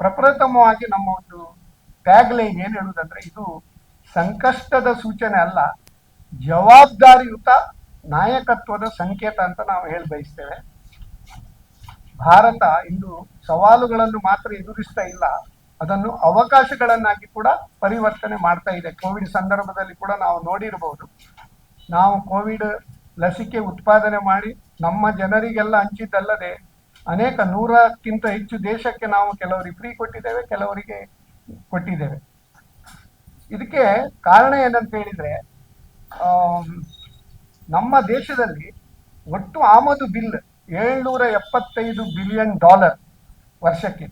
ಪ್ರಪ್ರಥಮವಾಗಿ ನಮ್ಮ ಒಂದು ಟ್ಯಾಗ್ ಲೈನ್ ಏನು ಹೇಳುವುದಂದ್ರೆ, ಇದು ಸಂಕಷ್ಟದ ಸೂಚನೆ ಅಲ್ಲ, ಜವಾಬ್ದಾರಿಯುತ ನಾಯಕತ್ವದ ಸಂಕೇತ ಅಂತ ನಾವು ಹೇಳಿ ಬಯಸ್ತೇವೆ. ಭಾರತ ಇಂದು ಸವಾಲುಗಳನ್ನು ಮಾತ್ರ ಎದುರಿಸ್ತಾ ಇಲ್ಲ, ಅದನ್ನು ಅವಕಾಶಗಳನ್ನಾಗಿ ಕೂಡ ಪರಿವರ್ತನೆ ಮಾಡ್ತಾ ಇದೆ. ಕೋವಿಡ್ ಸಂದರ್ಭದಲ್ಲಿ ಕೂಡ ನಾವು ನೋಡಿರಬಹುದು, ನಾವು ಕೋವಿಡ್ ಲಸಿಕೆ ಉತ್ಪಾದನೆ ಮಾಡಿ ನಮ್ಮ ಜನರಿಗೆಲ್ಲ ಹಂಚಿದ್ದಲ್ಲದೆ ಅನೇಕ 100ಕ್ಕಿಂತ ಹೆಚ್ಚು ದೇಶಕ್ಕೆ ನಾವು ಕೆಲವರಿಗೆ ಫ್ರೀ ಕೊಟ್ಟಿದ್ದೇವೆ, ಕೆಲವರಿಗೆ ಕೊಟ್ಟಿದ್ದೇವೆ. ಇದಕ್ಕೆ ಕಾರಣ ಏನಂತ ಹೇಳಿದ್ರೆ, ನಮ್ಮ ದೇಶದಲ್ಲಿ ಒಟ್ಟು ಆಮದು ಬಿಲ್ $775 ಬಿಲಿಯನ್ ವರ್ಷಕ್ಕೆ.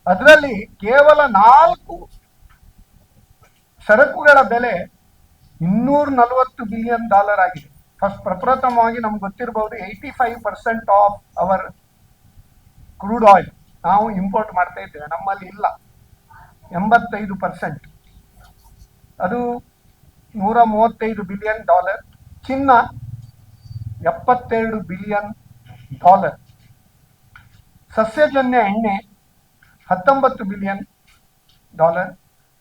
ಅದರಲ್ಲಿ ಕೇವಲ 4 ಸರಕುಗಳ ಬೆಲೆ $240 ಬಿಲಿಯನ್ ಆಗಿದೆ. ಪ್ರಪ್ರಥಮವಾಗಿ ನಮ್ಗೆ ಗೊತ್ತಿರಬಹುದು, 85% ಆಫ್ ಅವರ್ ಕ್ರೂಡ್ ಆಯಿಲ್ ನಾವು ಇಂಪೋರ್ಟ್ ಮಾಡ್ತಾ ಇದ್ದೇವೆ, ನಮ್ಮಲ್ಲಿ ಇಲ್ಲ. 85%, ಅದು $135 ಬಿಲಿಯನ್. ಚಿನ್ನ $72 ಬಿಲಿಯನ್. ಸಸ್ಯಜನ್ಯ ಎಣ್ಣೆ $19 ಬಿಲಿಯನ್.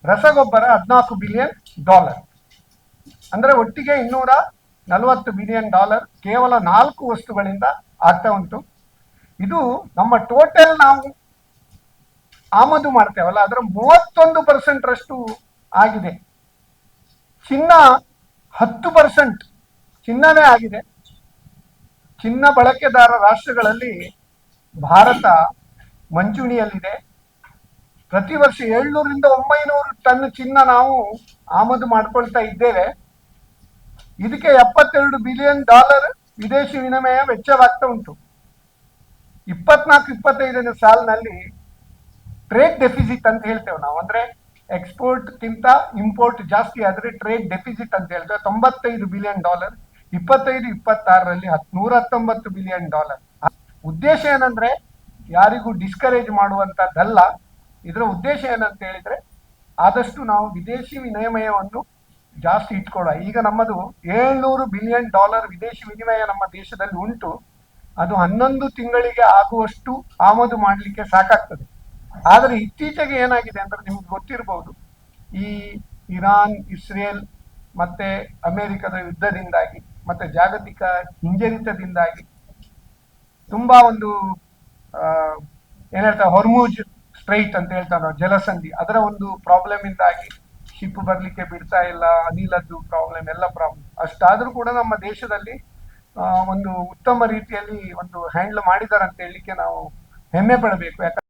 ರಸಗೊಬ್ಬರ $14 ಬಿಲಿಯನ್. ಅಂದ್ರೆ ಒಟ್ಟಿಗೆ $240 ಬಿಲಿಯನ್ ಕೇವಲ 4 ವಸ್ತುಗಳಿಂದ ಆಗ್ತಾ ಉಂಟು. ಇದು ನಮ್ಮ ಟೋಟಲ್ ನಾವು ಆಮದು ಮಾಡ್ತೇವಲ್ಲ, ಅದರ 31% ರಷ್ಟು ಆಗಿದೆ. ಚಿನ್ನ 10% ಚಿನ್ನವೇ ಆಗಿದೆ. ಚಿನ್ನ ಬಳಕೆದಾರ ರಾಷ್ಟ್ರಗಳಲ್ಲಿ ಭಾರತ ಮಂಚೂಣಿಯಲ್ಲಿದೆ. ಪ್ರತಿ ವರ್ಷ 700ರಿಂದ 900 ಟನ್ ಚಿನ್ನ ನಾವು ಆಮದು ಮಾಡ್ಕೊಳ್ತಾ ಇದ್ದೇವೆ. ಇದಕ್ಕೆ $72 ಬಿಲಿಯನ್ ವಿದೇಶಿ ವಿನಿಮಯ ವೆಚ್ಚವಾಗ್ತಾ ಉಂಟು. 24-25ನೇ ಸಾಲಿನಲ್ಲಿ ಟ್ರೇಡ್ ಡೆಫಿಸಿಟ್ ಅಂತ ಹೇಳ್ತೇವೆ ನಾವು, ಅಂದ್ರೆ ಎಕ್ಸ್ಪೋರ್ಟ್ಗಿಂತ ಇಂಪೋರ್ಟ್ ಜಾಸ್ತಿ ಆದ್ರೆ ಟ್ರೇಡ್ ಡೆಫಿಸಿಟ್ ಅಂತ ಹೇಳ್ತೇವೆ. $95 ಬಿಲಿಯನ್. 25-26ರಲ್ಲಿ $119 ಬಿಲಿಯನ್. ಉದ್ದೇಶ ಏನಂದ್ರೆ ಯಾರಿಗೂ ಡಿಸ್ಕರೇಜ್ ಮಾಡುವಂತದ್ದಲ್ಲ. ಇದರ ಉದ್ದೇಶ ಏನಂತ ಹೇಳಿದ್ರೆ, ಆದಷ್ಟು ನಾವು ವಿದೇಶಿ ವಿನಿಮಯವನ್ನು ಜಾಸ್ತಿ ಇಟ್ಕೊಳ್ಳುವ. ಈಗ ನಮ್ಮದು $700 ಬಿಲಿಯನ್ ವಿದೇಶಿ ವಿನಿಮಯ ನಮ್ಮ ದೇಶದಲ್ಲಿ ಉಂಟು. ಅದು 11 ತಿಂಗಳಿಗೆ ಆಗುವಷ್ಟು ಆಮದು ಮಾಡಲಿಕ್ಕೆ ಸಾಕಾಗ್ತದೆ. ಆದರೆ ಇತ್ತೀಚೆಗೆ ಏನಾಗಿದೆ ಅಂದ್ರೆ, ನಿಮ್ಗೆ ಗೊತ್ತಿರಬಹುದು, ಈ ಇರಾನ್, ಇಸ್ರೇಲ್ ಮತ್ತೆ ಅಮೆರಿಕದ ಯುದ್ಧದಿಂದಾಗಿ ಮತ್ತೆ ಜಾಗತಿಕ ಹಿಂಜರಿತದಿಂದಾಗಿ ತುಂಬಾ ಒಂದು ಏನ್ ಹೇಳ್ತಾರೆ, ಹೊರ್ಮುಜ್ ಸ್ಟ್ರೈಟ್ ಅಂತ ಹೇಳ್ತಾರೆ ನಾವು, ಜಲಸಂಧಿ, ಅದರ ಒಂದು ಪ್ರಾಬ್ಲಮ್ ಇಂದಾಗಿ ಶಿಪ್ ಬರ್ಲಿಕ್ಕೆ ಬಿಡ್ತಾ ಇಲ್ಲ, ಅನಿಲದ್ದು ಪ್ರಾಬ್ಲಮ್, ಎಲ್ಲ ಪ್ರಾಬ್ಲಮ್. ಅಷ್ಟಾದ್ರೂ ಕೂಡ ನಮ್ಮ ದೇಶದಲ್ಲಿ ಒಂದು ಉತ್ತಮ ರೀತಿಯಲ್ಲಿ ಒಂದು ಹ್ಯಾಂಡಲ್ ಮಾಡಿದ್ದಾರೆ ಅಂತ ಹೇಳಲಿಕ್ಕೆ ನಾವು ಹೆಮ್ಮೆ ಪಡಬೇಕು. ಯಾಕಂದ್ರೆ